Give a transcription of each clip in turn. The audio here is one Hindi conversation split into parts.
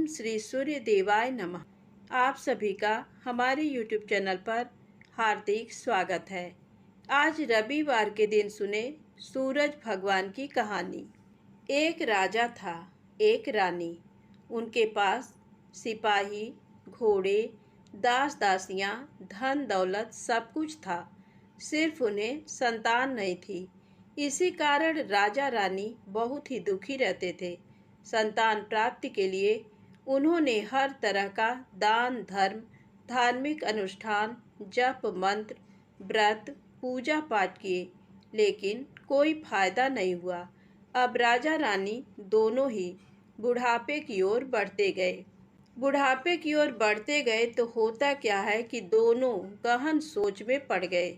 श्री सूर्य देवाय नमः। आप सभी का हमारे YouTube चैनल पर हार्दिक स्वागत है। आज रविवार के दिन सुने सूरज भगवान की कहानी। एक राजा था, एक रानी। उनके पास सिपाही, घोड़े, दास दासियां, धन दौलत सब कुछ था। सिर्फ उन्हें संतान नहीं थी। इसी कारण राजा रानी बहुत ही दुखी रहते थे। संतान प्राप्ति के लिए उन्होंने हर तरह का दान धर्म, धार्मिक अनुष्ठान, जप मंत्र, व्रत, पूजा पाठ किए, लेकिन कोई फायदा नहीं हुआ। अब राजा रानी दोनों ही बुढ़ापे की ओर बढ़ते गए। बुढ़ापे की ओर बढ़ते गए तो होता क्या है कि दोनों गहन सोच में पड़ गए।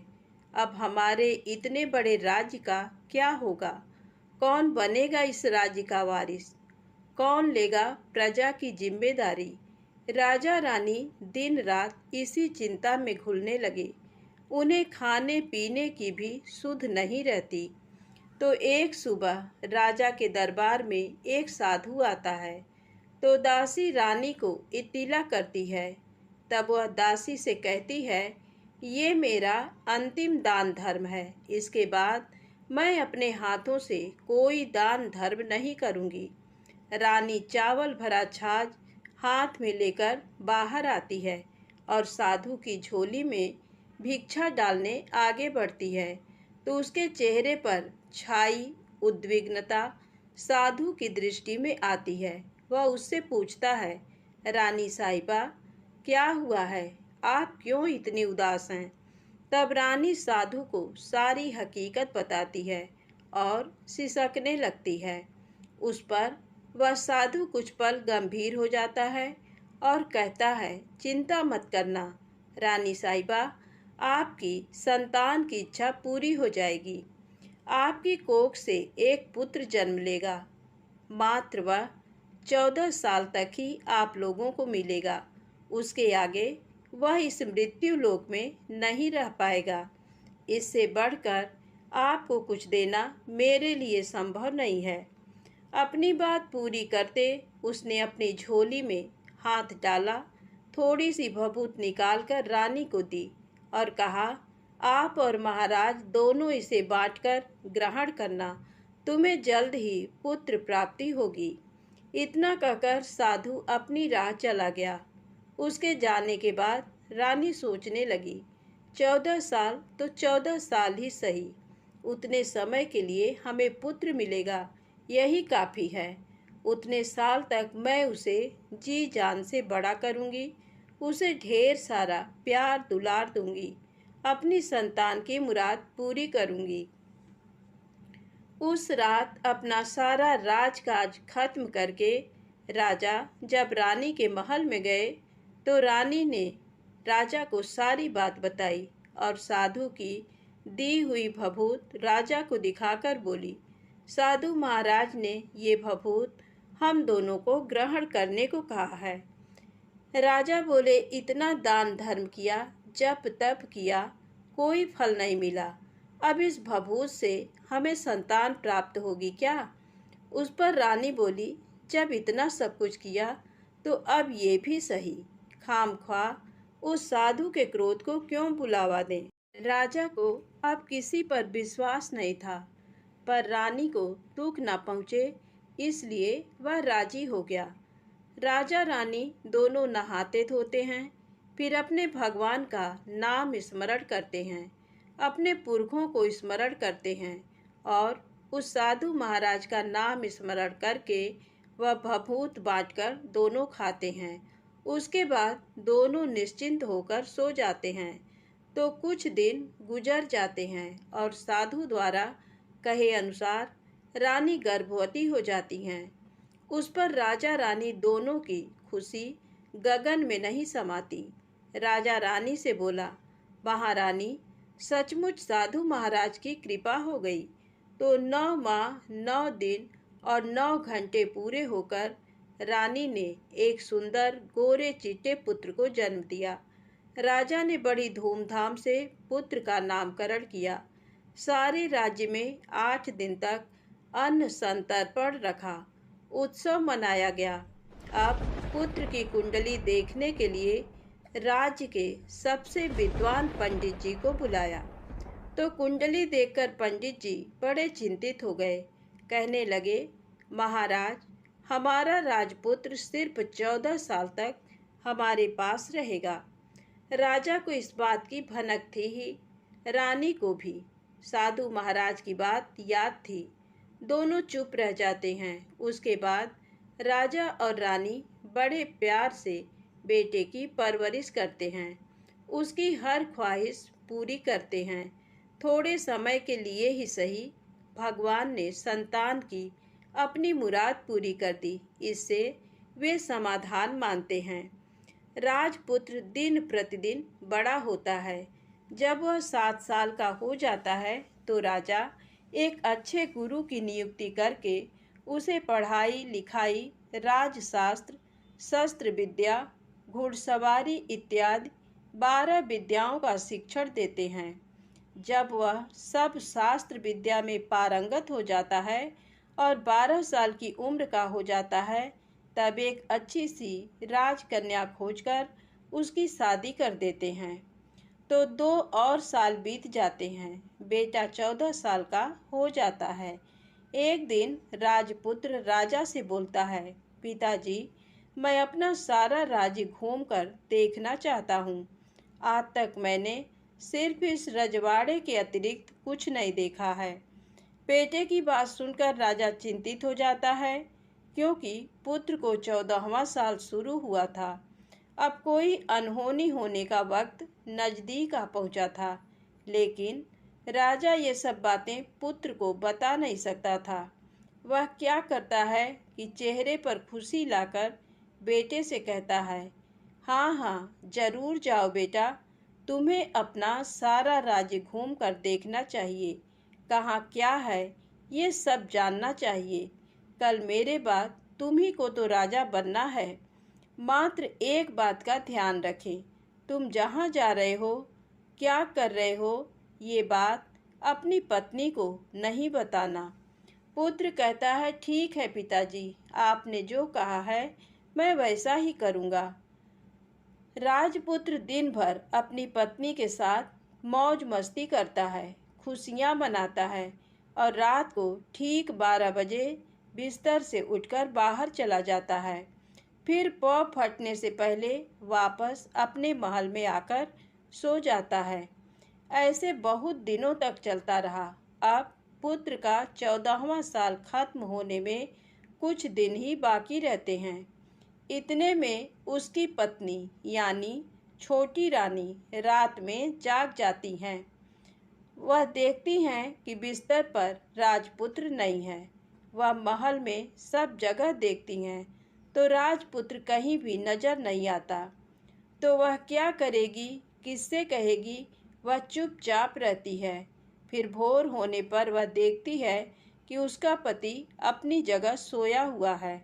अब हमारे इतने बड़े राज्य का क्या होगा? कौन बनेगा इस राज्य का वारिस? कौन लेगा प्रजा की जिम्मेदारी? राजा रानी दिन रात इसी चिंता में घुलने लगे। उन्हें खाने पीने की भी सुध नहीं रहती। तो एक सुबह राजा के दरबार में एक साधु आता है। तो दासी रानी को इत्तिला करती है। तब वह दासी से कहती है, ये मेरा अंतिम दान धर्म है। इसके बाद मैं अपने हाथों से कोई दान धर्म नहीं करूँगी। रानी चावल भरा छाछ हाथ में लेकर बाहर आती है और साधु की झोली में भिक्षा डालने आगे बढ़ती है। तो उसके चेहरे पर छाई उद्विग्नता साधु की दृष्टि में आती है। वह उससे पूछता है, रानी साहिबा, क्या हुआ है? आप क्यों इतनी उदास हैं? तब रानी साधु को सारी हकीकत बताती है और सिसकने लगती है। उस पर वह साधु कुछ पल गंभीर हो जाता है और कहता है, चिंता मत करना रानी साहिबा, आपकी संतान की इच्छा पूरी हो जाएगी। आपकी कोख से एक पुत्र जन्म लेगा। मात्र वह 14 साल तक ही आप लोगों को मिलेगा। उसके आगे वह इस मृत्यु लोक में नहीं रह पाएगा। इससे बढ़कर आपको कुछ देना मेरे लिए संभव नहीं है। अपनी बात पूरी करते उसने अपनी झोली में हाथ डाला, थोड़ी सी भभूत निकालकर रानी को दी और कहा, आप और महाराज दोनों इसे बांटकर ग्रहण करना। तुम्हें जल्द ही पुत्र प्राप्ति होगी। इतना कहकर साधु अपनी राह चला गया। उसके जाने के बाद रानी सोचने लगी, 14 साल तो 14 साल ही सही। उतने समय के लिए हमें पुत्र मिलेगा, यही काफ़ी है। उतने साल तक मैं उसे जी जान से बड़ा करूँगी। उसे ढेर सारा प्यार दुलार दूँगी। अपनी संतान की मुराद पूरी करूँगी। उस रात अपना सारा राजकाज खत्म करके राजा जब रानी के महल में गए तो रानी ने राजा को सारी बात बताई और साधु की दी हुई भभूत राजा को दिखाकर बोली, साधु महाराज ने ये भभूत हम दोनों को ग्रहण करने को कहा है। राजा बोले, इतना दान धर्म किया, जप तप किया, कोई फल नहीं मिला। अब इस भभूत से हमें संतान प्राप्त होगी क्या? उस पर रानी बोली, जब इतना सब कुछ किया तो अब ये भी सही। खामख्वाह उस साधु के क्रोध को क्यों बुलावा दें? राजा को अब किसी पर विश्वास नहीं था, पर रानी को दुख न पहुँचे इसलिए वह राजी हो गया। राजा रानी दोनों नहाते धोते हैं, फिर अपने भगवान का नाम स्मरण करते हैं, अपने पुरखों को स्मरण करते हैं और उस साधु महाराज का नाम स्मरण करके वह भभूत बांटकर दोनों खाते हैं। उसके बाद दोनों निश्चिंत होकर सो जाते हैं। तो कुछ दिन गुजर जाते हैं और साधु द्वारा कहे अनुसार रानी गर्भवती हो जाती हैं। उस पर राजा रानी दोनों की खुशी गगन में नहीं समाती। राजा रानी से बोला, महारानी, सचमुच साधु महाराज की कृपा हो गई। तो 9 माह 9 दिन और 9 घंटे पूरे होकर रानी ने एक सुंदर गोरे चिट्टे पुत्र को जन्म दिया। राजा ने बड़ी धूमधाम से पुत्र का नामकरण किया। सारे राज्य में 8 दिन तक अन्न संतर्पण रखा, उत्सव मनाया गया। अब पुत्र की कुंडली देखने के लिए राज्य के सबसे विद्वान पंडित जी को बुलाया। तो कुंडली देखकर पंडित जी बड़े चिंतित हो गए। कहने लगे, महाराज, हमारा राजपुत्र सिर्फ 14 साल तक हमारे पास रहेगा। राजा को इस बात की भनक थी ही, रानी को भी। साधु महाराज की बात याद थी। दोनों चुप रह जाते हैं। उसके बाद राजा और रानी बड़े प्यार से बेटे की परवरिश करते हैं, उसकी हर ख्वाहिश पूरी करते हैं। थोड़े समय के लिए ही सही, भगवान ने संतान की अपनी मुराद पूरी कर दी। इससे वे समाधान मानते हैं। राजपुत्र दिन प्रतिदिन बड़ा होता है। जब वह 7 साल का हो जाता है तो राजा एक अच्छे गुरु की नियुक्ति करके उसे पढ़ाई लिखाई, राजशास्त्र, शस्त्र विद्या, घुड़सवारी इत्यादि 12 विद्याओं का शिक्षण देते हैं। जब वह सब शास्त्र विद्या में पारंगत हो जाता है और 12 साल की उम्र का हो जाता है, तब एक अच्छी सी राजकन्या खोजकर उसकी शादी कर देते हैं। तो 2 और साल बीत जाते हैं। बेटा 14 साल का हो जाता है। एक दिन राजपुत्र राजा से बोलता है, पिताजी, मैं अपना सारा राज्य घूमकर देखना चाहता हूँ। आज तक मैंने सिर्फ इस रजवाड़े के अतिरिक्त कुछ नहीं देखा है। बेटे की बात सुनकर राजा चिंतित हो जाता है, क्योंकि पुत्र को 14वां साल शुरू हुआ था। अब कोई अनहोनी होने का वक्त नजदीक आ पहुंचा था, लेकिन राजा ये सब बातें पुत्र को बता नहीं सकता था। वह क्या करता है कि चेहरे पर खुशी लाकर बेटे से कहता है, हाँ हाँ, जरूर जाओ बेटा, तुम्हें अपना सारा राज्य घूम कर देखना चाहिए। कहाँ क्या है ये सब जानना चाहिए। कल मेरे बाद तुम्ही को तो राजा बनना है। मात्र एक बात का ध्यान रखें, तुम जहाँ जा रहे हो, क्या कर रहे हो, ये बात अपनी पत्नी को नहीं बताना। पुत्र कहता है, ठीक है पिताजी, आपने जो कहा है मैं वैसा ही करूँगा। राजपुत्र दिन भर अपनी पत्नी के साथ मौज मस्ती करता है, खुशियाँ मनाता है और रात को ठीक 12 बजे बिस्तर से उठकर बाहर चला जाता है। फिर पौ फटने से पहले वापस अपने महल में आकर सो जाता है। ऐसे बहुत दिनों तक चलता रहा। अब पुत्र का 14वां साल खत्म होने में कुछ दिन ही बाकी रहते हैं। इतने में उसकी पत्नी यानी छोटी रानी रात में जाग जाती हैं। वह देखती हैं कि बिस्तर पर राजपुत्र नहीं है। वह महल में सब जगह देखती हैं, तो राजपुत्र कहीं भी नजर नहीं आता। तो वह क्या करेगी, किससे कहेगी? वह चुपचाप रहती है। फिर भोर होने पर वह देखती है कि उसका पति अपनी जगह सोया हुआ है।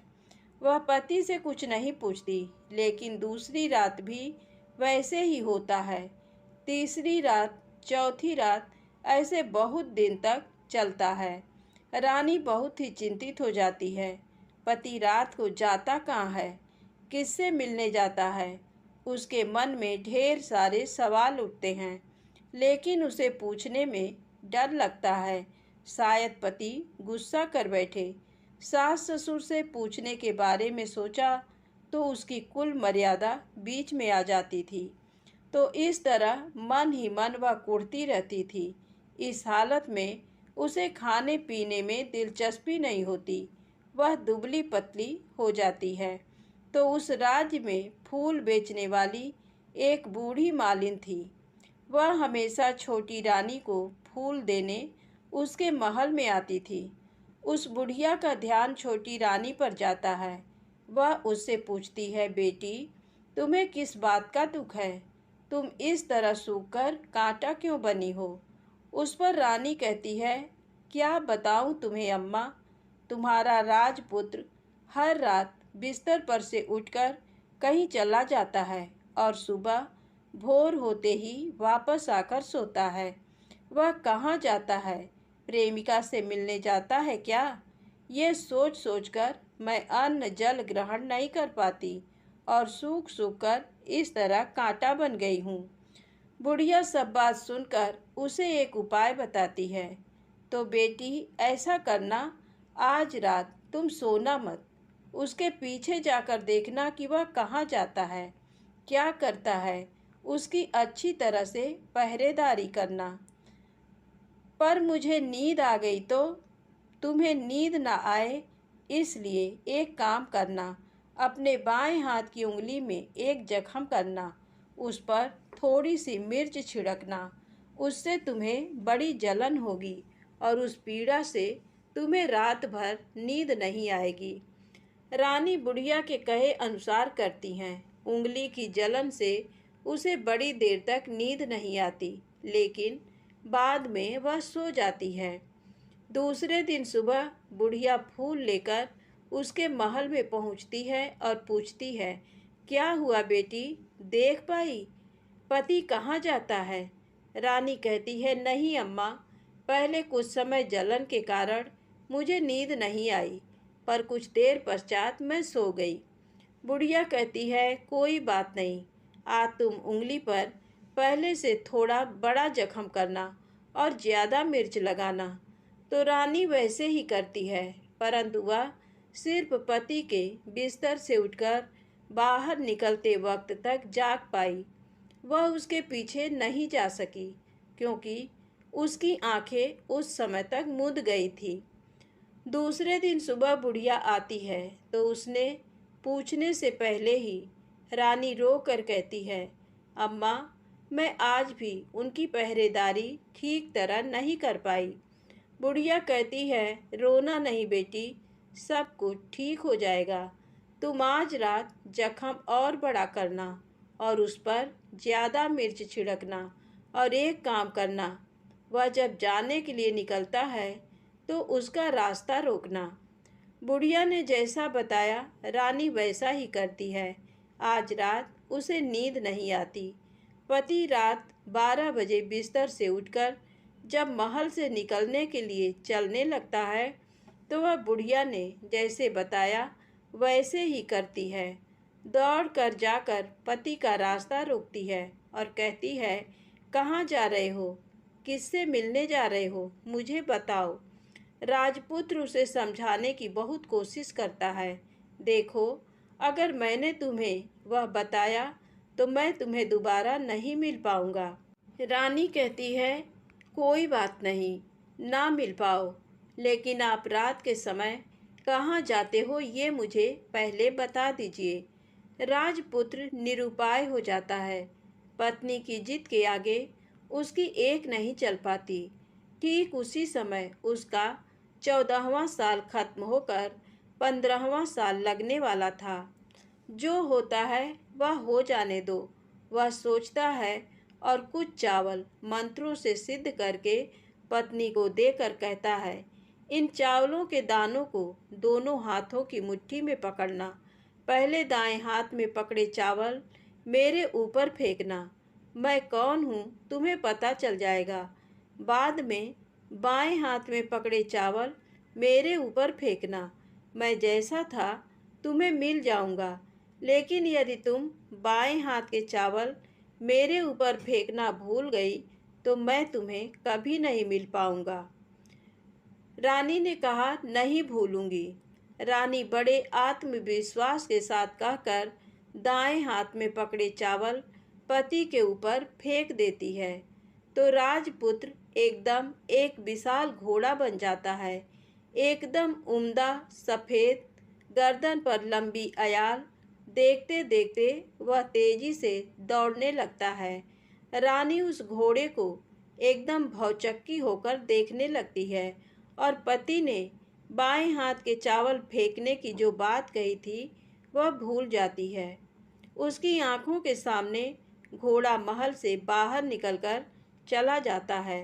वह पति से कुछ नहीं पूछती, लेकिन दूसरी रात भी वैसे ही होता है। तीसरी रात, चौथी रात, ऐसे बहुत दिन तक चलता है। रानी बहुत ही चिंतित हो जाती है। पति रात को जाता कहाँ है, किससे मिलने जाता है? उसके मन में ढेर सारे सवाल उठते हैं, लेकिन उसे पूछने में डर लगता है। शायद पति गुस्सा कर बैठे। सास ससुर से पूछने के बारे में सोचा तो उसकी कुल मर्यादा बीच में आ जाती थी। तो इस तरह मन ही मन वह कुढ़ती रहती थी। इस हालत में उसे खाने पीने में दिलचस्पी नहीं होती। वह दुबली पतली हो जाती है। तो उस राज्य में फूल बेचने वाली एक बूढ़ी मालिन थी। वह हमेशा छोटी रानी को फूल देने उसके महल में आती थी। उस बुढ़िया का ध्यान छोटी रानी पर जाता है। वह उससे पूछती है, बेटी, तुम्हें किस बात का दुख है? तुम इस तरह सूखकर कांटा क्यों बनी हो? उस पर रानी कहती है, क्या बताऊं तुम्हें अम्मा, तुम्हारा राजपुत्र हर रात बिस्तर पर से उठकर कहीं चला जाता है और सुबह भोर होते ही वापस आकर सोता है। वह कहाँ जाता है? प्रेमिका से मिलने जाता है क्या? ये सोच सोचकर मैं अन्न जल ग्रहण नहीं कर पाती और सूख सूख कर इस तरह कांटा बन गई हूँ। बुढ़िया सब बात सुनकर उसे एक उपाय बताती है। तो बेटी ऐसा करना, आज रात तुम सोना मत, उसके पीछे जाकर देखना कि वह कहाँ जाता है, क्या करता है, उसकी अच्छी तरह से पहरेदारी करना। पर मुझे नींद आ गई तो तुम्हें नींद ना आए, इसलिए एक काम करना, अपने बाएं हाथ की उंगली में एक जख्म करना, उस पर थोड़ी सी मिर्च छिड़कना, उससे तुम्हें बड़ी जलन होगी और उस पीड़ा से तुम्हें रात भर नींद नहीं आएगी। रानी बुढ़िया के कहे अनुसार करती हैं। उंगली की जलन से उसे बड़ी देर तक नींद नहीं आती, लेकिन बाद में वह सो जाती है। दूसरे दिन सुबह बुढ़िया फूल लेकर उसके महल में पहुंचती है और पूछती है, क्या हुआ बेटी, देख पाई पति कहाँ जाता है? रानी कहती है, नहीं अम्मा, पहले कुछ समय जलन के कारण मुझे नींद नहीं आई, पर कुछ देर पश्चात मैं सो गई। बुढ़िया कहती है, कोई बात नहीं, आज तुम उंगली पर पहले से थोड़ा बड़ा जख्म करना और ज़्यादा मिर्च लगाना। तो रानी वैसे ही करती है, परंतु वह सिर्फ पति के बिस्तर से उठकर बाहर निकलते वक्त तक जाग पाई। वह उसके पीछे नहीं जा सकी, क्योंकि उसकी आंखें उस समय तक मुद गई थी। दूसरे दिन सुबह बुढ़िया आती है तो उसने पूछने से पहले ही रानी रो कर कहती है, अम्मा, मैं आज भी उनकी पहरेदारी ठीक तरह नहीं कर पाई। बुढ़िया कहती है, रोना नहीं बेटी, सब कुछ ठीक हो जाएगा। तुम आज रात जख्म और बड़ा करना और उस पर ज़्यादा मिर्च छिड़कना, और एक काम करना, वह जब जाने के लिए निकलता है तो उसका रास्ता रोकना। बुढ़िया ने जैसा बताया रानी वैसा ही करती है। आज रात उसे नींद नहीं आती। पति रात 12 बजे बिस्तर से उठकर जब महल से निकलने के लिए चलने लगता है तो वह बुढ़िया ने जैसे बताया वैसे ही करती है। दौड़ कर जाकर पति का रास्ता रोकती है और कहती है, कहाँ जा रहे हो, किससे मिलने जा रहे हो, मुझे बताओ। राजपुत्र उसे समझाने की बहुत कोशिश करता है। देखो, अगर मैंने तुम्हें वह बताया तो मैं तुम्हें दोबारा नहीं मिल पाऊंगा। रानी कहती है, कोई बात नहीं, ना मिल पाओ, लेकिन आप रात के समय कहाँ जाते हो ये मुझे पहले बता दीजिए। राजपुत्र निरुपाय हो जाता है। पत्नी की जिद के आगे उसकी एक नहीं चल पाती। ठीक उसी समय उसका 14वां साल खत्म होकर 15वां साल लगने वाला था। जो होता है वह हो जाने दो, वह सोचता है और कुछ चावल मंत्रों से सिद्ध करके पत्नी को देकर कहता है, इन चावलों के दानों को दोनों हाथों की मुट्ठी में पकड़ना। पहले दाएं हाथ में पकड़े चावल मेरे ऊपर फेंकना। मैं कौन हूँ तुम्हें पता चल जाएगा। बाद में बाएं हाथ में पकड़े चावल मेरे ऊपर फेंकना। मैं जैसा था तुम्हें मिल जाऊंगा, लेकिन यदि तुम बाएं हाथ के चावल मेरे ऊपर फेंकना भूल गई तो मैं तुम्हें कभी नहीं मिल पाऊंगा। रानी ने कहा, नहीं भूलूंगी। रानी बड़े आत्मविश्वास के साथ कहकर दाएं हाथ में पकड़े चावल पति के ऊपर फेंक देती है तो राजपुत्र एकदम एक विशाल घोड़ा बन जाता है। एकदम उम्दा, सफ़ेद, गर्दन पर लंबी अयाल। देखते देखते वह तेजी से दौड़ने लगता है। रानी उस घोड़े को एकदम भौचक्की होकर देखने लगती है और पति ने बाएं हाथ के चावल फेंकने की जो बात कही थी वह भूल जाती है। उसकी आंखों के सामने घोड़ा महल से बाहर निकलकर चला जाता है।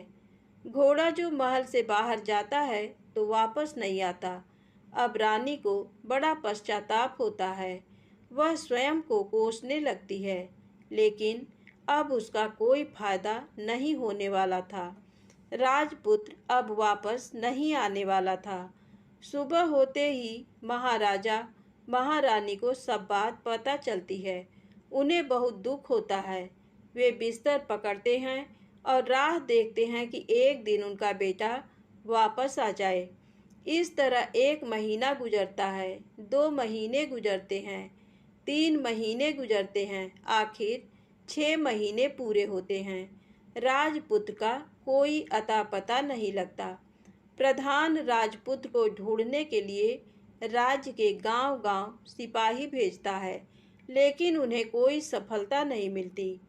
घोड़ा जो महल से बाहर जाता है तो वापस नहीं आता। अब रानी को बड़ा पश्चाताप होता है। वह स्वयं को कोसने लगती है, लेकिन अब उसका कोई फायदा नहीं होने वाला था। राजपुत्र अब वापस नहीं आने वाला था। सुबह होते ही महाराजा महारानी को सब बात पता चलती है। उन्हें बहुत दुख होता है। वे बिस्तर पकड़ते हैं और राह देखते हैं कि एक दिन उनका बेटा वापस आ जाए। इस तरह 1 महीना गुजरता है, 2 महीने गुजरते हैं, 3 महीने गुजरते हैं, आखिर 6 महीने पूरे होते हैं। राजपुत्र का कोई अता पता नहीं लगता। प्रधान राजपुत्र को ढूंढने के लिए राज्य के गांव-गांव सिपाही भेजता है, लेकिन उन्हें कोई सफलता नहीं मिलती।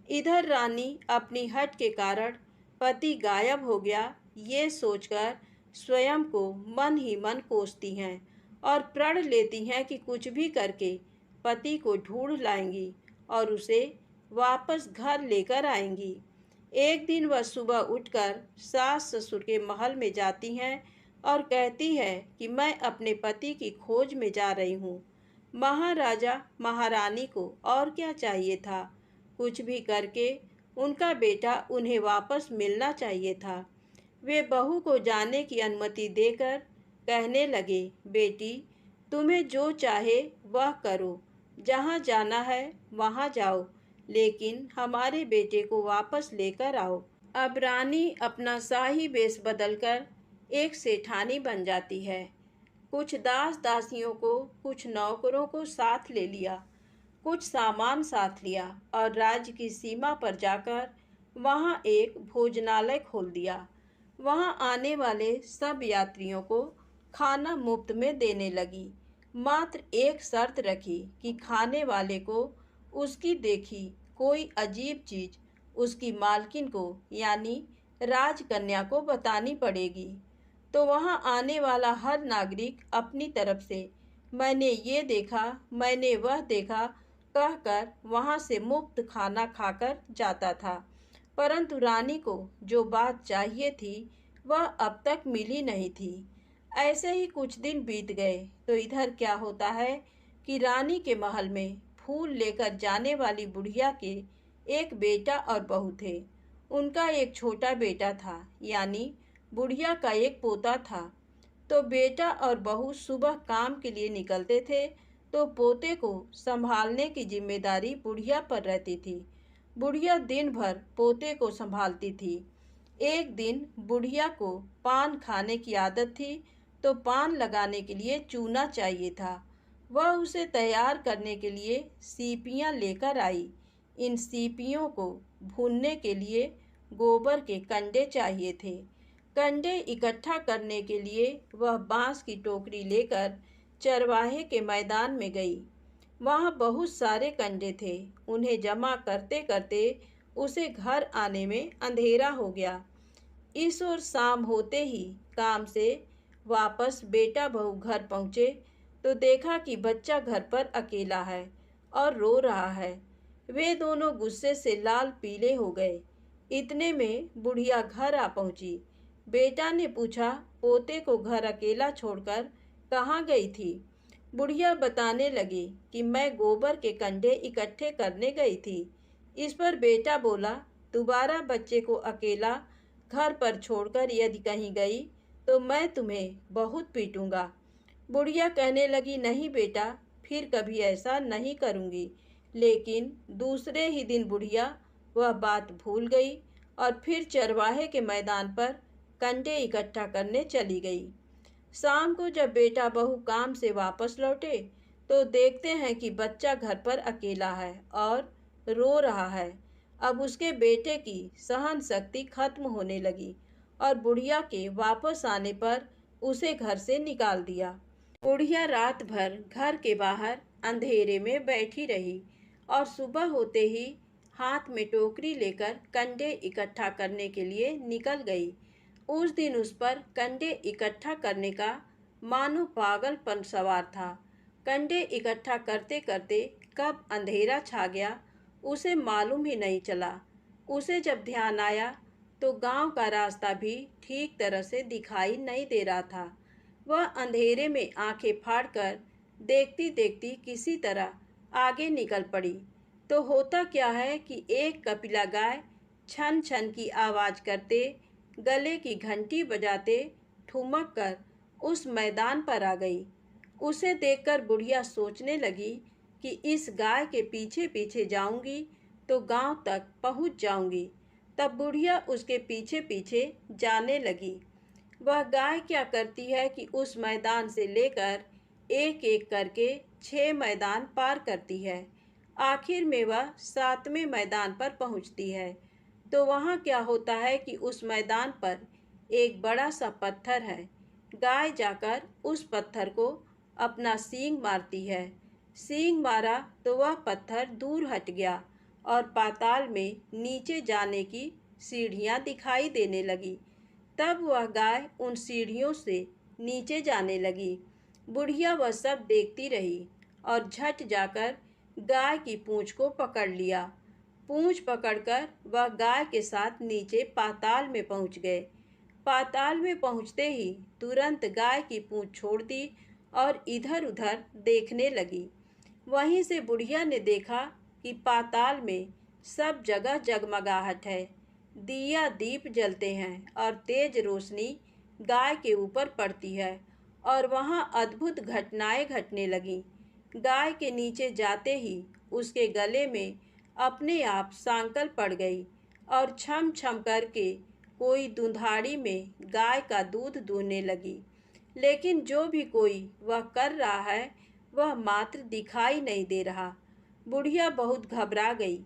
इधर रानी अपनी हठ के कारण पति गायब हो गया ये सोचकर स्वयं को मन ही मन कोसती हैं और प्रण लेती हैं कि कुछ भी करके पति को ढूंढ लाएंगी और उसे वापस घर लेकर आएंगी। एक दिन वह सुबह उठकर सास ससुर के महल में जाती हैं और कहती है कि मैं अपने पति की खोज में जा रही हूँ। महाराजा महारानी को और क्या चाहिए था, कुछ भी करके उनका बेटा उन्हें वापस मिलना चाहिए था। वे बहू को जाने की अनुमति देकर कहने लगे, बेटी तुम्हें जो चाहे वह करो, जहाँ जाना है वहाँ जाओ, लेकिन हमारे बेटे को वापस लेकर आओ। अब रानी अपना शाही वेश बदलकर एक सेठानी बन जाती है। कुछ दास दासियों को, कुछ नौकरों को साथ ले लिया, कुछ सामान साथ लिया और राज्य की सीमा पर जाकर वहाँ एक भोजनालय खोल दिया। वहाँ आने वाले सब यात्रियों को खाना मुफ्त में देने लगी। मात्र एक शर्त रखी कि खाने वाले को उसकी देखी कोई अजीब चीज उसकी मालकिन को यानी राजकन्या को बतानी पड़ेगी। तो वहाँ आने वाला हर नागरिक अपनी तरफ से मैंने ये देखा, मैंने वह देखा कहकर वहाँ से मुफ्त खाना खाकर जाता था। परंतु रानी को जो बात चाहिए थी वह अब तक मिली नहीं थी। ऐसे ही कुछ दिन बीत गए तो इधर क्या होता है कि रानी के महल में फूल लेकर जाने वाली बुढ़िया के एक बेटा और बहू थे। उनका एक छोटा बेटा था, यानी बुढ़िया का एक पोता था। तो बेटा और बहू सुबह काम के लिए निकलते थे तो पोते को संभालने की जिम्मेदारी बुढ़िया पर रहती थी। बुढ़िया दिन भर पोते को संभालती थी। एक दिन बुढ़िया को पान खाने की आदत थी तो पान लगाने के लिए चूना चाहिए था। वह उसे तैयार करने के लिए सीपियाँ लेकर आई। इन सीपियों को भूनने के लिए गोबर के कंडे चाहिए थे। कंडे इकट्ठा करने के लिए वह बांस की टोकरी लेकर चरवाहे के मैदान में गई। वहाँ बहुत सारे कंडे थे। उन्हें जमा करते करते उसे घर आने में अंधेरा हो गया। इस ओर शाम होते ही काम से वापस बेटा बहू घर पहुँचे तो देखा कि बच्चा घर पर अकेला है और रो रहा है। वे दोनों गुस्से से लाल पीले हो गए। इतने में बुढ़िया घर आ पहुंची। बेटा ने पूछा, पोते को घर अकेला छोड़कर कहाँ गई थी? बुढ़िया बताने लगी कि मैं गोबर के कंडे इकट्ठे करने गई थी। इस पर बेटा बोला, दोबारा बच्चे को अकेला घर पर छोड़कर यदि कहीं गई तो मैं तुम्हें बहुत पीटूंगा। बुढ़िया कहने लगी, नहीं बेटा, फिर कभी ऐसा नहीं करूंगी। लेकिन दूसरे ही दिन बुढ़िया वह बात भूल गई और फिर चरवाहे के मैदान पर कंडे इकट्ठा करने चली गई। शाम को जब बेटा बहू काम से वापस लौटे तो देखते हैं कि बच्चा घर पर अकेला है और रो रहा है। अब उसके बेटे की सहन शक्ति खत्म होने लगी और बुढ़िया के वापस आने पर उसे घर से निकाल दिया। बुढ़िया रात भर घर के बाहर अंधेरे में बैठी रही और सुबह होते ही हाथ में टोकरी लेकर कंडे इकट्ठा करने के लिए निकल गई। उस दिन उस पर कंडे इकट्ठा करने का मानो पागलपन सवार था। कंडे इकट्ठा करते करते कब अंधेरा छा गया उसे मालूम ही नहीं चला। उसे जब ध्यान आया तो गांव का रास्ता भी ठीक तरह से दिखाई नहीं दे रहा था। वह अंधेरे में आंखें फाड़कर देखती देखती किसी तरह आगे निकल पड़ी। तो होता क्या है कि एक कपिला गाय छन छन की आवाज़ करते, गले की घंटी बजाते, ठुमक कर उस मैदान पर आ गई। उसे देखकर बुढ़िया सोचने लगी कि इस गाय के पीछे पीछे जाऊंगी तो गांव तक पहुंच जाऊंगी। तब बुढ़िया उसके पीछे पीछे जाने लगी। वह गाय क्या करती है कि उस मैदान से लेकर एक एक करके 6 मैदान पार करती है। आखिर में वह 7वें मैदान पर पहुंचती है। तो वहाँ क्या होता है कि उस मैदान पर एक बड़ा सा पत्थर है। गाय जाकर उस पत्थर को अपना सींग मारती है। सींग मारा तो वह पत्थर दूर हट गया और पाताल में नीचे जाने की सीढ़ियाँ दिखाई देने लगी। तब वह गाय उन सीढ़ियों से नीचे जाने लगी। बुढ़िया वह सब देखती रही और झट जाकर गाय की पूंछ को पकड़ लिया। पूंछ पकड़कर वह गाय के साथ नीचे पाताल में पहुंच गए। पाताल में पहुंचते ही तुरंत गाय की पूंछ छोड़ दी और इधर उधर देखने लगी। वहीं से बुढ़िया ने देखा कि पाताल में सब जगह जगमगाहट है। दिया दीप जलते हैं और तेज रोशनी गाय के ऊपर पड़ती है और वहाँ अद्भुत घटनाएं घटने लगीं। गाय के नीचे जाते ही उसके गले में अपने आप सांकल पड़ गई और छम छम करके कोई दुधाड़ी में गाय का दूध दूहने लगी। लेकिन जो भी कोई वह कर रहा है वह मात्र दिखाई नहीं दे रहा। बुढ़िया बहुत घबरा गई,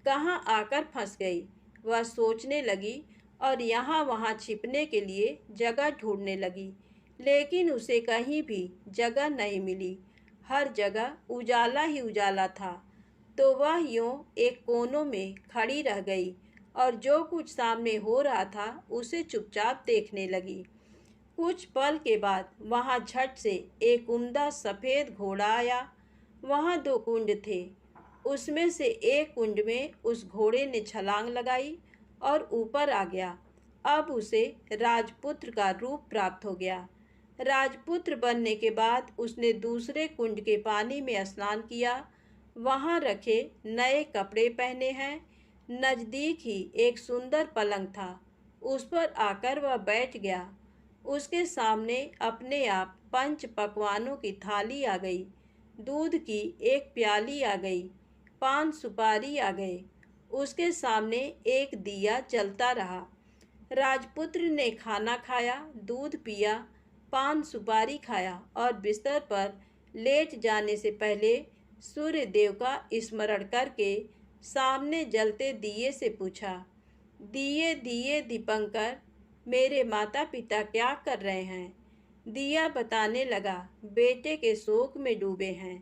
कहाँ आकर फंस गई। वह सोचने लगी और यहाँ वहाँ छिपने के लिए जगह ढूंढने लगी, लेकिन उसे कहीं भी जगह नहीं मिली। हर जगह उजाला ही उजाला था। तो वह यूं एक कोनों में खड़ी रह गई और जो कुछ सामने हो रहा था उसे चुपचाप देखने लगी। कुछ पल के बाद वहां झट से एक उम्दा सफ़ेद घोड़ा आया। वहां 2 कुंड थे। उसमें से एक कुंड में उस घोड़े ने छलांग लगाई और ऊपर आ गया। अब उसे राजपुत्र का रूप प्राप्त हो गया। राजपुत्र बनने के बाद उसने दूसरे कुंड के पानी में स्नान किया। वहाँ रखे नए कपड़े पहने हैं। नज़दीक ही एक सुंदर पलंग था। उस पर आकर वह बैठ गया। उसके सामने अपने आप 5 पकवानों की थाली आ गई। दूध की एक प्याली आ गई। पान सुपारी आ गए। उसके सामने एक दिया जलता रहा। राजपुत्र ने खाना खाया, दूध पिया, पान सुपारी खाया और बिस्तर पर लेट जाने से पहले सूर्य देव का स्मरण करके सामने जलते दिए से पूछा, दिए दिए दीपंकर, मेरे माता पिता क्या कर रहे हैं? दिया बताने लगा, बेटे के शोक में डूबे हैं।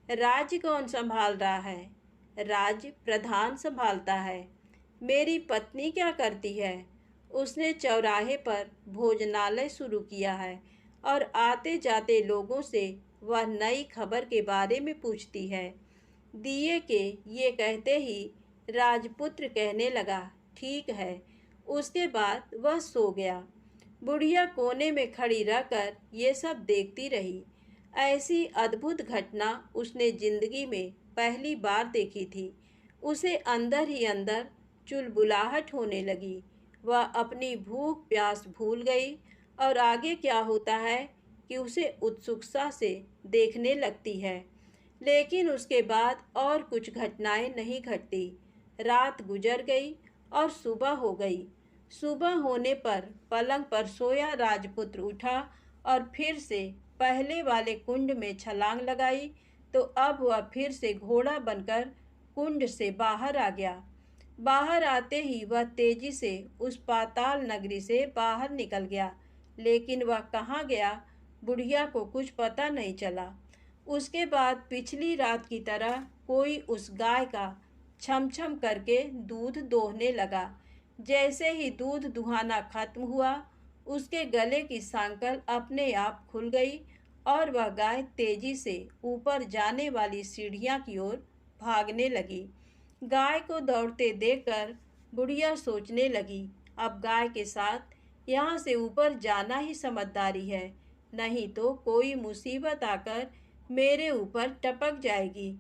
राज्य कौन संभाल रहा है? राज्य प्रधान संभालता है। मेरी पत्नी क्या करती है? उसने चौराहे पर भोजनालय शुरू किया है और आते जाते लोगों से वह नई खबर के बारे में पूछती है। दिए के ये कहते ही राजपुत्र कहने लगा, ठीक है। उसके बाद वह सो गया। बुढ़िया कोने में खड़ी रहकर ये सब देखती रही। ऐसी अद्भुत घटना उसने जिंदगी में पहली बार देखी थी। उसे अंदर ही अंदर चुलबुलाहट होने लगी। वह अपनी भूख प्यास भूल गई और आगे क्या होता है कि उसे उत्सुकता से देखने लगती है। लेकिन उसके बाद और कुछ घटनाएं नहीं घटती। रात गुजर गई और सुबह हो गई। सुबह होने पर पलंग पर सोया राजपुत्र उठा और फिर से पहले वाले कुंड में छलांग लगाई। तो अब वह फिर से घोड़ा बनकर कुंड से बाहर आ गया। बाहर आते ही वह तेजी से उस पाताल नगरी से बाहर निकल गया। लेकिन वह कहाँ गया, बुढ़िया को कुछ पता नहीं चला। उसके बाद पिछली रात की तरह कोई उस गाय का छम छम करके दूध दोहने लगा। जैसे ही दूध दुहाना खत्म हुआ, उसके गले की सांकल अपने आप खुल गई और वह गाय तेजी से ऊपर जाने वाली सीढ़ियाँ की ओर भागने लगी। गाय को दौड़ते देखकर बुढ़िया सोचने लगी, अब गाय के साथ यहाँ से ऊपर जाना ही समझदारी है, नहीं तो कोई मुसीबत आकर मेरे ऊपर टपक जाएगी।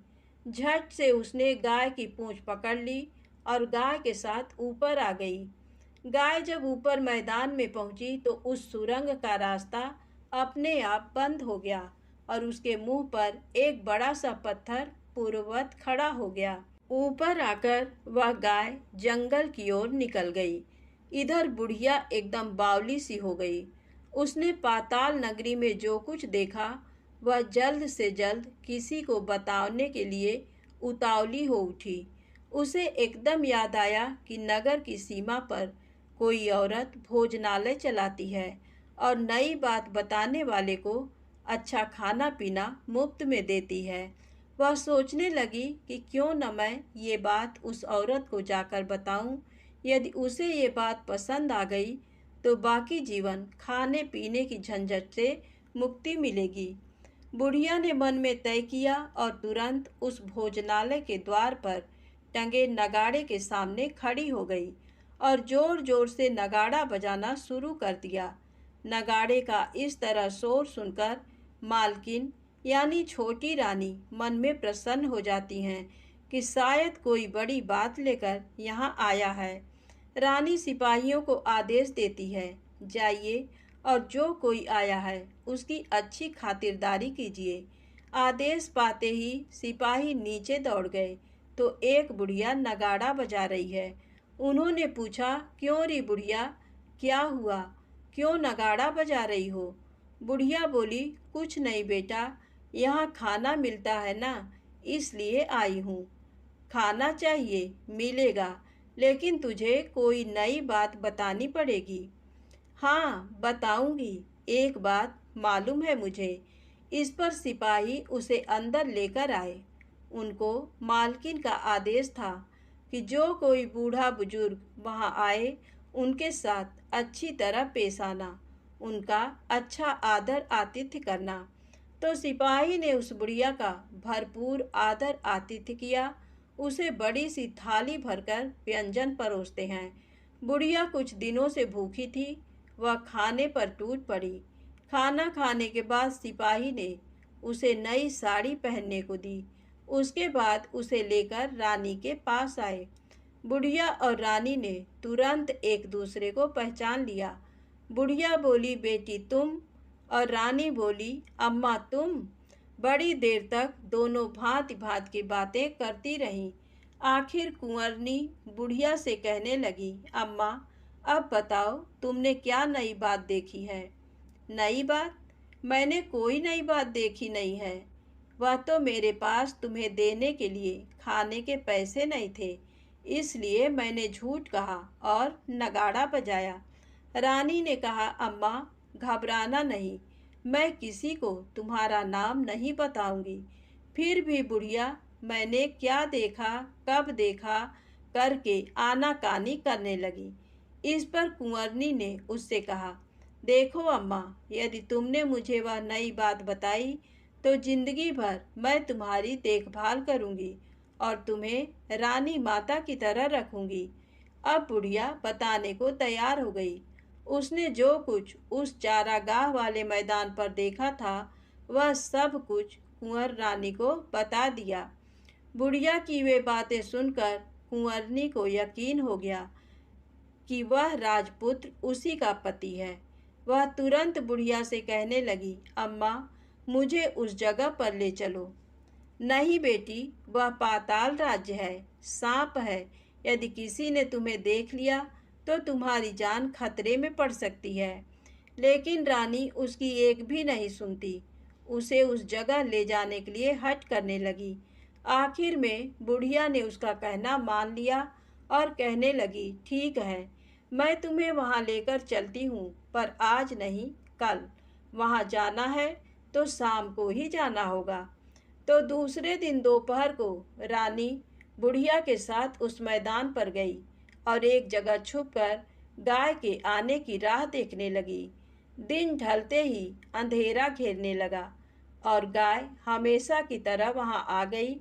झट से उसने गाय की पूंछ पकड़ ली और गाय के साथ ऊपर आ गई। गाय जब ऊपर मैदान में पहुंची तो उस सुरंग का रास्ता अपने आप बंद हो गया और उसके मुंह पर एक बड़ा सा पत्थर पूर्ववत खड़ा हो गया। ऊपर आकर वह गाय जंगल की ओर निकल गई। इधर बुढ़िया एकदम बावली सी हो गई। उसने पाताल नगरी में जो कुछ देखा वह जल्द से जल्द किसी को बताने के लिए उतावली हो उठी। उसे एकदम याद आया कि नगर की सीमा पर कोई औरत भोजनालय चलाती है और नई बात बताने वाले को अच्छा खाना पीना मुफ्त में देती है। वह सोचने लगी कि क्यों न मैं ये बात उस औरत को जाकर बताऊं। यदि उसे ये बात पसंद आ गई तो बाकी जीवन खाने पीने की झंझट से मुक्ति मिलेगी। बुढ़िया ने मन में तय किया और तुरंत उस भोजनालय के द्वार पर टंगे नगाड़े के सामने खड़ी हो गई और जोर जोर से नगाड़ा बजाना शुरू कर दिया। नगाड़े का इस तरह शोर सुनकर मालकिन यानी छोटी रानी मन में प्रसन्न हो जाती हैं कि शायद कोई बड़ी बात लेकर यहाँ आया है। रानी सिपाहियों को आदेश देती है, जाइए और जो कोई आया है उसकी अच्छी खातिरदारी कीजिए। आदेश पाते ही सिपाही नीचे दौड़ गए तो एक बुढ़िया नगाड़ा बजा रही है। उन्होंने पूछा, क्यों री बुढ़िया, क्या हुआ, क्यों नगाड़ा बजा रही हो? बुढ़िया बोली, कुछ नहीं बेटा, यहाँ खाना मिलता है ना, इसलिए आई हूँ। खाना चाहिए, मिलेगा, लेकिन तुझे कोई नई बात बतानी पड़ेगी। हाँ बताऊंगी, एक बात मालूम है मुझे। इस पर सिपाही उसे अंदर लेकर आए। उनको मालकिन का आदेश था कि जो कोई बूढ़ा बुजुर्ग वहाँ आए उनके साथ अच्छी तरह पेश आना, उनका अच्छा आदर आतिथ्य करना। तो सिपाही ने उस बुढ़िया का भरपूर आदर आतिथ्य किया। उसे बड़ी सी थाली भरकर व्यंजन परोसते हैं। बुढ़िया कुछ दिनों से भूखी थी, वह खाने पर टूट पड़ी। खाना खाने के बाद सिपाही ने उसे नई साड़ी पहनने को दी। उसके बाद उसे लेकर रानी के पास आए। बुढ़िया और रानी ने तुरंत एक दूसरे को पहचान लिया। बुढ़िया बोली, बेटी तुम? और रानी बोली, अम्मा तुम? बड़ी देर तक दोनों भांति भांति की बातें करती रहीं। आखिर कुंवरनी बुढ़िया से कहने लगी, अम्मा अब बताओ तुमने क्या नई बात देखी है? नई बात? मैंने कोई नई बात देखी नहीं है। वह तो मेरे पास तुम्हें देने के लिए खाने के पैसे नहीं थे, इसलिए मैंने झूठ कहा और नगाड़ा बजाया। रानी ने कहा, अम्मा घबराना नहीं, मैं किसी को तुम्हारा नाम नहीं बताऊंगी। फिर भी बुढ़िया मैंने क्या देखा, कब देखा करके आनाकानी करने लगी। इस पर कुंवरनी ने उससे कहा, देखो अम्मा, यदि तुमने मुझे वह नई बात बताई तो जिंदगी भर मैं तुम्हारी देखभाल करूंगी और तुम्हें रानी माता की तरह रखूंगी। अब बुढ़िया बताने को तैयार हो गई। उसने जो कुछ उस चारागाह वाले मैदान पर देखा था वह सब कुछ कुंवर रानी को बता दिया। बुढ़िया की वे बातें सुनकर कुंवरनी को यकीन हो गया कि वह राजपुत्र उसी का पति है। वह तुरंत बुढ़िया से कहने लगी, अम्मा मुझे उस जगह पर ले चलो। नहीं बेटी, वह पाताल राज्य है, सांप है। यदि किसी ने तुम्हें देख लिया तो तुम्हारी जान खतरे में पड़ सकती है। लेकिन रानी उसकी एक भी नहीं सुनती। उसे उस जगह ले जाने के लिए हठ करने लगी। आखिर में बुढ़िया ने उसका कहना मान लिया और कहने लगी, ठीक है, मैं तुम्हें वहाँ लेकर चलती हूँ, पर आज नहीं कल। वहाँ जाना है तो शाम को ही जाना होगा। तो दूसरे दिन दोपहर को रानी बुढ़िया के साथ उस मैदान पर गई और एक जगह छुपकर गाय के आने की राह देखने लगी। दिन ढलते ही अंधेरा घेरने लगा और गाय हमेशा की तरह वहां आ गई।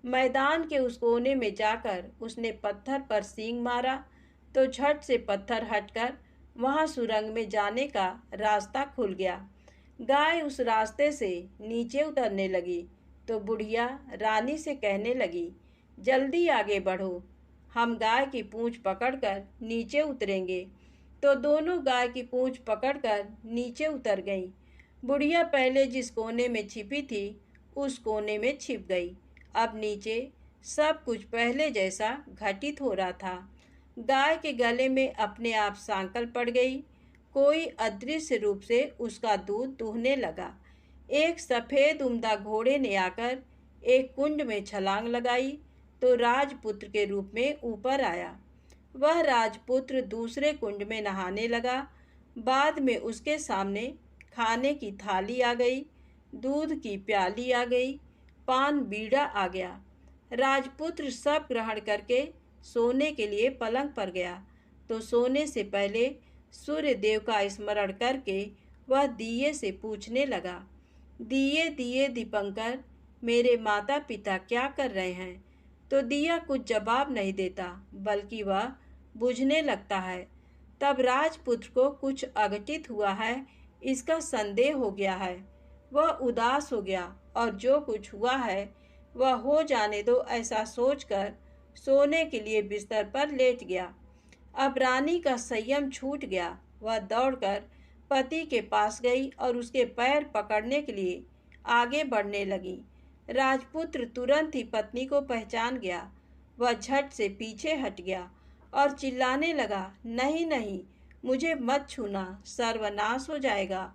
मैदान के उस कोने में जाकर उसने पत्थर पर सींग मारा तो झट से पत्थर हटकर वहां सुरंग में जाने का रास्ता खुल गया। गाय उस रास्ते से नीचे उतरने लगी तो बुढ़िया रानी से कहने लगी, जल्दी आगे बढ़ो, हम गाय की पूंछ पकड़कर नीचे उतरेंगे। तो दोनों गाय की पूंछ पकड़कर नीचे उतर गईं। बुढ़िया पहले जिस कोने में छिपी थी उस कोने में छिप गई। अब नीचे सब कुछ पहले जैसा घटित हो रहा था। गाय के गले में अपने आप सांकल पड़ गई। कोई अदृश्य रूप से उसका दूध दूहने लगा। एक सफ़ेद उम्दा घोड़े ने आकर एक कुंड में छलांग लगाई तो राजपुत्र के रूप में ऊपर आया। वह राजपुत्र दूसरे कुंड में नहाने लगा। बाद में उसके सामने खाने की थाली आ गई, दूध की प्याली आ गई, पान बीड़ा आ गया। राजपुत्र सब ग्रहण करके सोने के लिए पलंग पर गया तो सोने से पहले सूर्य देव का स्मरण करके वह दिए से पूछने लगा, दिए दिए दीपंकर, मेरे माता पिता क्या कर रहे हैं? तो दिया कुछ जवाब नहीं देता, बल्कि वह बुझने लगता है। तब राजपुत्र को कुछ अघटित हुआ है, इसका संदेह हो गया है। वह उदास हो गया और जो कुछ हुआ है वह हो जाने दो ऐसा सोचकर सोने के लिए बिस्तर पर लेट गया। अब रानी का संयम छूट गया। वह दौड़कर पति के पास गई और उसके पैर पकड़ने के लिए आगे बढ़ने लगी। राजपुत्र तुरंत ही पत्नी को पहचान गया। वह झट से पीछे हट गया और चिल्लाने लगा, नहीं नहीं, मुझे मत छूना, सर्वनाश हो जाएगा।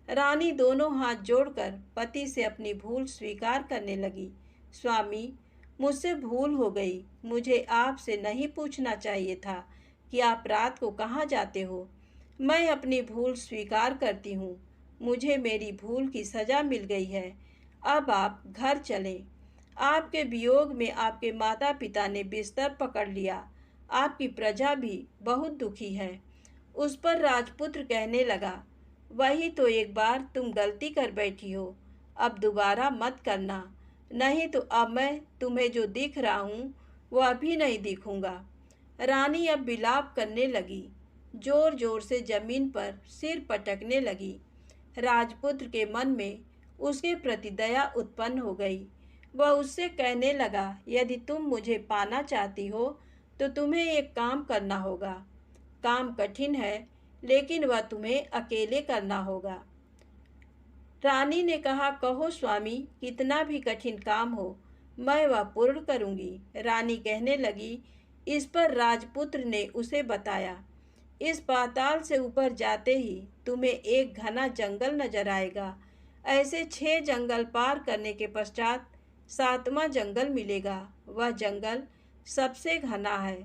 रानी दोनों हाथ जोड़कर पति से अपनी भूल स्वीकार करने लगी। स्वामी, मुझसे भूल हो गई। मुझे आपसे नहीं पूछना चाहिए था कि आप रात को कहाँ जाते हो। मैं अपनी भूल स्वीकार करती हूँ। मुझे मेरी भूल की सज़ा मिल गई है। अब आप घर चलें। आपके वियोग में आपके माता पिता ने बिस्तर पकड़ लिया। आपकी प्रजा भी बहुत दुखी है। उस पर राजपुत्र कहने लगा, वही तो एक बार तुम गलती कर बैठी हो, अब दोबारा मत करना, नहीं तो अब मैं तुम्हें जो दिख रहा हूँ वह अभी नहीं दिखूंगा। रानी अब विलाप करने लगी, जोर जोर से जमीन पर सिर पटकने लगी। राजपुत्र के मन में उसके प्रति दया उत्पन्न हो गई। वह उससे कहने लगा, यदि तुम मुझे पाना चाहती हो तो तुम्हें एक काम करना होगा। काम कठिन है, लेकिन वह तुम्हें अकेले करना होगा। रानी ने कहा, कहो स्वामी, कितना भी कठिन काम हो मैं वह पूर्ण करूंगी। रानी कहने लगी। इस पर राजपुत्र ने उसे बताया, इस पाताल से ऊपर जाते ही तुम्हें एक घना जंगल नजर आएगा। ऐसे 6 जंगल पार करने के पश्चात 7वां जंगल मिलेगा। वह जंगल सबसे घना है।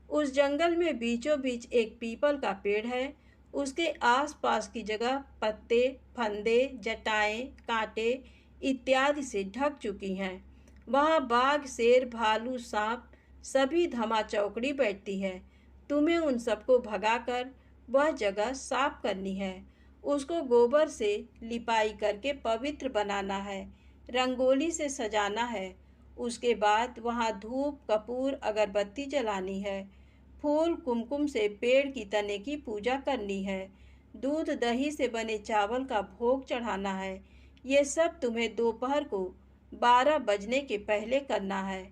उस जंगल में बीचों बीच एक पीपल का पेड़ है। उसके आसपास की जगह पत्ते, फंदे, जटाएं, कांटे इत्यादि से ढक चुकी हैं। वहाँ बाघ, शेर, भालू, सांप सभी धमा चौकड़ी बैठती है। तुम्हें उन सबको भगाकर वह जगह साफ करनी है। उसको गोबर से लिपाई करके पवित्र बनाना है, रंगोली से सजाना है। उसके बाद वहाँ धूप, कपूर, अगरबत्ती जलानी है। फूल, कुमकुम से पेड़ की तने की पूजा करनी है। दूध दही से बने चावल का भोग चढ़ाना है। ये सब तुम्हें दोपहर को 12 बजने के पहले करना है।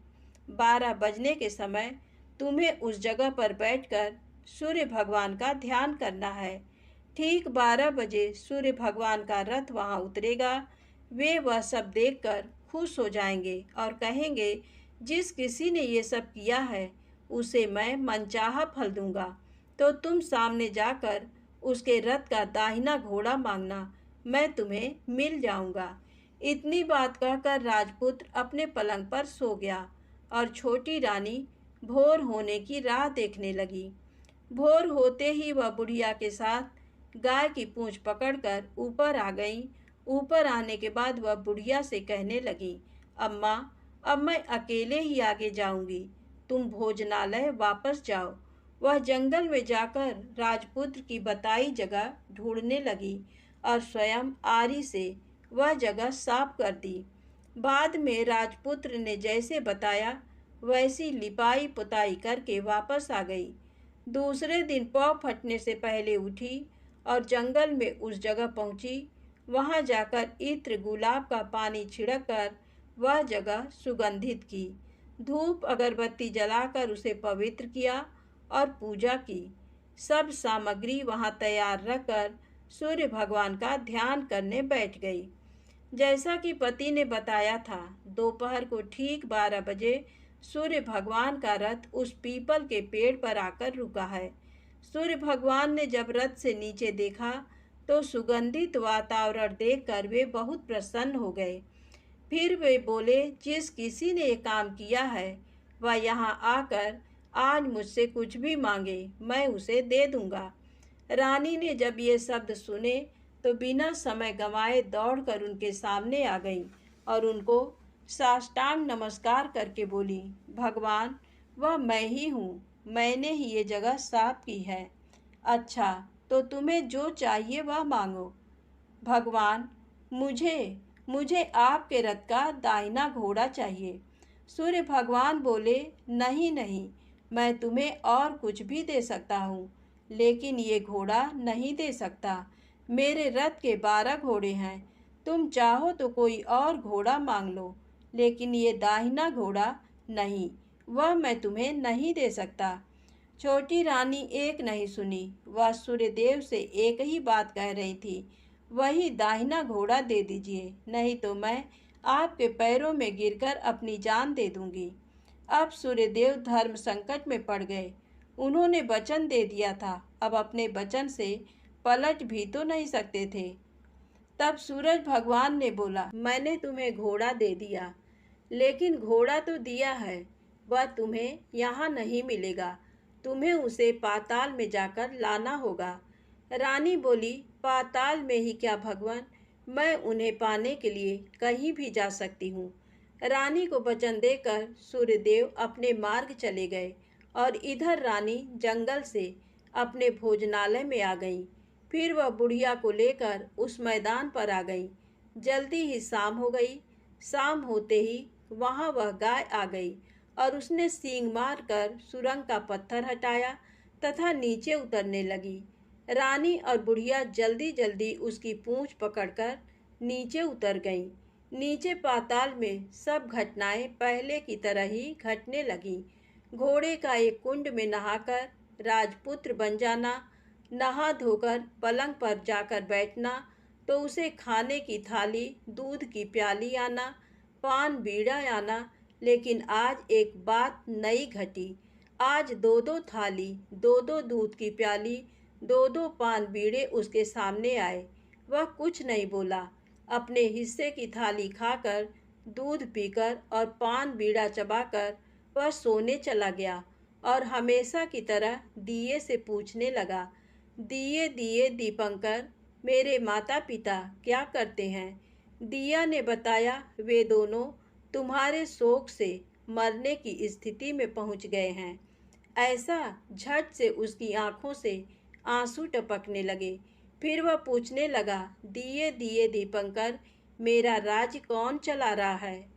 12 बजने के समय तुम्हें उस जगह पर बैठकर सूर्य भगवान का ध्यान करना है। ठीक 12 बजे सूर्य भगवान का रथ वहाँ उतरेगा। वे वह सब देखकर खुश हो जाएंगे और कहेंगे, जिस किसी ने ये सब किया है उसे मैं मनचाहा फल दूंगा। तो तुम सामने जाकर उसके रथ का दाहिना घोड़ा मांगना, मैं तुम्हें मिल जाऊंगा। इतनी बात कहकर राजपुत्र अपने पलंग पर सो गया और छोटी रानी भोर होने की राह देखने लगी। भोर होते ही वह बुढ़िया के साथ गाय की पूंछ पकड़कर ऊपर आ गई। ऊपर आने के बाद वह बुढ़िया से कहने लगी, अम्मा, अब मैं अकेले ही आगे जाऊंगी, तुम भोजनालय वापस जाओ। वह जंगल में जाकर राजपुत्र की बताई जगह ढूंढने लगी और स्वयं आरी से वह जगह साफ कर दी। बाद में राजपुत्र ने जैसे बताया वैसी लिपाई पुताई करके वापस आ गई। दूसरे दिन पौ फटने से पहले उठी और जंगल में उस जगह पहुंची। वहां जाकर इत्र, गुलाब का पानी छिड़ककर वह जगह सुगंधित की। धूप अगरबत्ती जलाकर उसे पवित्र किया और पूजा की। सब सामग्री वहां तैयार रखकर सूर्य भगवान का ध्यान करने बैठ गई। जैसा कि पति ने बताया था, दोपहर को ठीक 12 बजे सूर्य भगवान का रथ उस पीपल के पेड़ पर आकर रुका है। सूर्य भगवान ने जब रथ से नीचे देखा तो सुगंधित वातावरण देखकर वे बहुत प्रसन्न हो गए। फिर वे बोले, जिस किसी ने ये काम किया है वह यहाँ आकर आज मुझसे कुछ भी मांगे, मैं उसे दे दूंगा। रानी ने जब ये शब्द सुने तो बिना समय गंवाए दौड़कर उनके सामने आ गई और उनको साष्टांग नमस्कार करके बोली, भगवान, वह मैं ही हूँ, मैंने ही ये जगह साफ की है। अच्छा, तो तुम्हें जो चाहिए वह मांगो। भगवान, मुझे मुझे आपके रथ का दाहिना घोड़ा चाहिए। सूर्य भगवान बोले, नहीं नहीं, मैं तुम्हें और कुछ भी दे सकता हूँ, लेकिन ये घोड़ा नहीं दे सकता। मेरे रथ के 12 घोड़े हैं, तुम चाहो तो कोई और घोड़ा मांग लो, लेकिन ये दाहिना घोड़ा नहीं, वह मैं तुम्हें नहीं दे सकता। छोटी रानी एक नहीं सुनी, वह सूर्यदेव से एक ही बात कह रही थी, वही दाहिना घोड़ा दे दीजिए, नहीं तो मैं आपके पैरों में गिरकर अपनी जान दे दूंगी। अब सूर्यदेव धर्म संकट में पड़ गए। उन्होंने वचन दे दिया था, अब अपने वचन से पलट भी तो नहीं सकते थे। तब सूरज भगवान ने बोला, मैंने तुम्हें घोड़ा दे दिया, लेकिन घोड़ा तो दिया है, वह तुम्हें यहाँ नहीं मिलेगा, तुम्हें उसे पाताल में जाकर लाना होगा। रानी बोली, पाताल में ही क्या भगवान, मैं उन्हें पाने के लिए कहीं भी जा सकती हूँ। रानी को वचन देकर सूर्यदेव अपने मार्ग चले गए और इधर रानी जंगल से अपने भोजनालय में आ गई। फिर वह बुढ़िया को लेकर उस मैदान पर आ गई। जल्दी ही शाम हो गई। शाम होते ही वहाँ वह गाय आ गई और उसने सींग मारकर सुरंग का पत्थर हटाया तथा नीचे उतरने लगी। रानी और बुढ़िया जल्दी जल्दी उसकी पूंछ पकड़कर नीचे उतर गईं। नीचे पाताल में सब घटनाएं पहले की तरह ही घटने लगीं। घोड़े का एक कुंड में नहाकर राजपुत्र बन जाना, नहा धोकर पलंग पर जाकर बैठना, तो उसे खाने की थाली, दूध की प्याली आना, पान बीड़ा आना। लेकिन आज एक बात नई घटी। आज 2-2 थाली, 2-2 दूध की प्याली, 2-2 पान बीड़े उसके सामने आए। वह कुछ नहीं बोला। अपने हिस्से की थाली खाकर, दूध पीकर और पान बीड़ा चबाकर वह सोने चला गया और हमेशा की तरह दिए से पूछने लगा, दिए दिए दीपंकर, मेरे माता पिता क्या करते हैं? दिया ने बताया, वे दोनों तुम्हारे शोक से मरने की स्थिति में पहुंच गए हैं। ऐसा झट से उसकी आंखों से आंसू टपकने लगे। फिर वह पूछने लगा, दिए दिए दीपंकर, मेरा राज्य कौन चला रहा है?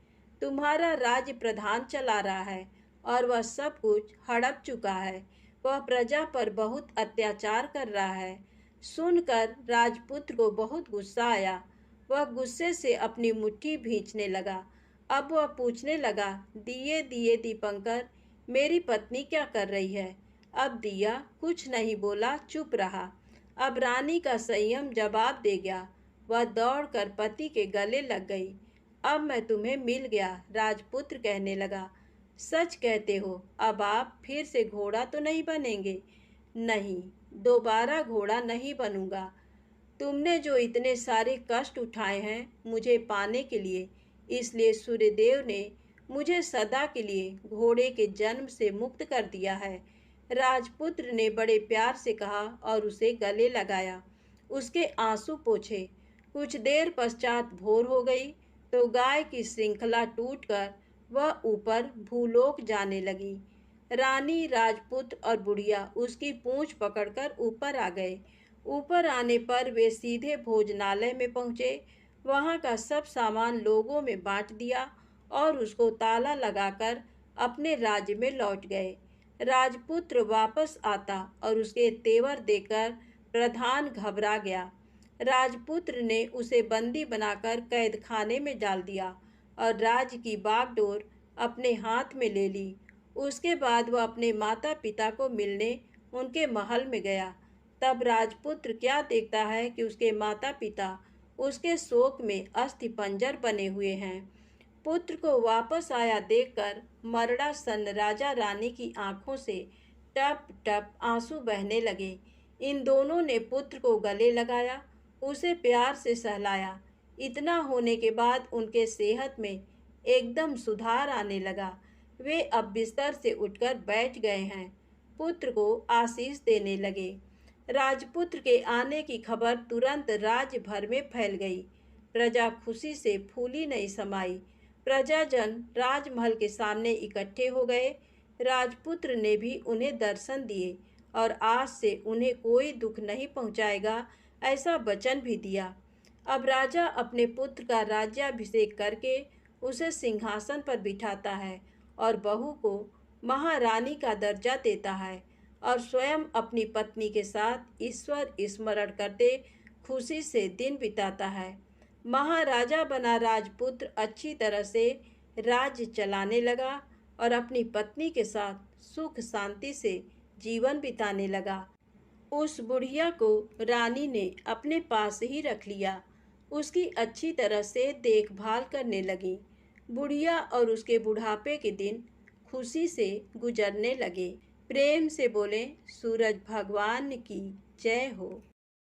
तुम्हारा राज्य प्रधान चला रहा है और वह सब कुछ हड़प चुका है। वह प्रजा पर बहुत अत्याचार कर रहा है। सुनकर राजपुत्र को बहुत गुस्सा आया। वह गुस्से से अपनी मुट्ठी भींचने लगा। अब वह पूछने लगा, दिए दिए दीपंकर, मेरी पत्नी क्या कर रही है? अब दिया कुछ नहीं बोला, चुप रहा। अब रानी का संयम जवाब दे गया। वह दौड़कर पति के गले लग गई। अब मैं तुम्हें मिल गया, राजपुत्र कहने लगा। सच कहते हो, अब आप फिर से घोड़ा तो नहीं बनेंगे? नहीं, दोबारा घोड़ा नहीं बनूंगा। तुमने जो इतने सारे कष्ट उठाए हैं मुझे पाने के लिए, इसलिए सूर्यदेव ने मुझे सदा के लिए घोड़े के जन्म से मुक्त कर दिया है। राजपुत्र ने बड़े प्यार से कहा और उसे गले लगाया, उसके आंसू पोंछे। कुछ देर पश्चात भोर हो गई तो गाय की श्रृंखला टूटकर वह ऊपर भूलोक जाने लगी। रानी, राजपुत्र और बुढ़िया उसकी पूंछ पकड़कर ऊपर आ गए। ऊपर आने पर वे सीधे भोजनालय में पहुँचे। वहाँ का सब सामान लोगों में बांट दिया और उसको ताला लगाकर अपने राज्य में लौट गए। राजपुत्र वापस आता और उसके तेवर देखकर प्रधान घबरा गया। राजपुत्र ने उसे बंदी बनाकर कैद खाने में डाल दिया और राज्य की बागडोर अपने हाथ में ले ली। उसके बाद वह अपने माता पिता को मिलने उनके महल में गया। तब राजपुत्र क्या देखता है कि उसके माता पिता उसके शोक में अस्थिपंजर बने हुए हैं। पुत्र को वापस आया देखकर मरड़ा सन राजा रानी की आंखों से टप टप आंसू बहने लगे। इन दोनों ने पुत्र को गले लगाया, उसे प्यार से सहलाया। इतना होने के बाद उनके सेहत में एकदम सुधार आने लगा। वे अब बिस्तर से उठकर बैठ गए हैं। पुत्र को आशीष देने लगे। राजपुत्र के आने की खबर तुरंत राज्य भर में फैल गई। प्रजा खुशी से फूली नहीं समाई। प्रजाजन राजमहल के सामने इकट्ठे हो गए। राजपुत्र ने भी उन्हें दर्शन दिए और आज से उन्हें कोई दुख नहीं पहुंचाएगा, ऐसा वचन भी दिया। अब राजा अपने पुत्र का राज्याभिषेक करके उसे सिंहासन पर बिठाता है और बहू को महारानी का दर्जा देता है और स्वयं अपनी पत्नी के साथ ईश्वर स्मरण करते खुशी से दिन बिताता है। महाराजा बना राजपुत्र अच्छी तरह से राज्य चलाने लगा और अपनी पत्नी के साथ सुख शांति से जीवन बिताने लगा। उस बुढ़िया को रानी ने अपने पास ही रख लिया। उसकी अच्छी तरह से देखभाल करने लगी। बुढ़िया और उसके बुढ़ापे के दिन खुशी से गुजरने लगे। प्रेम से बोले सूरज भगवान की जय हो।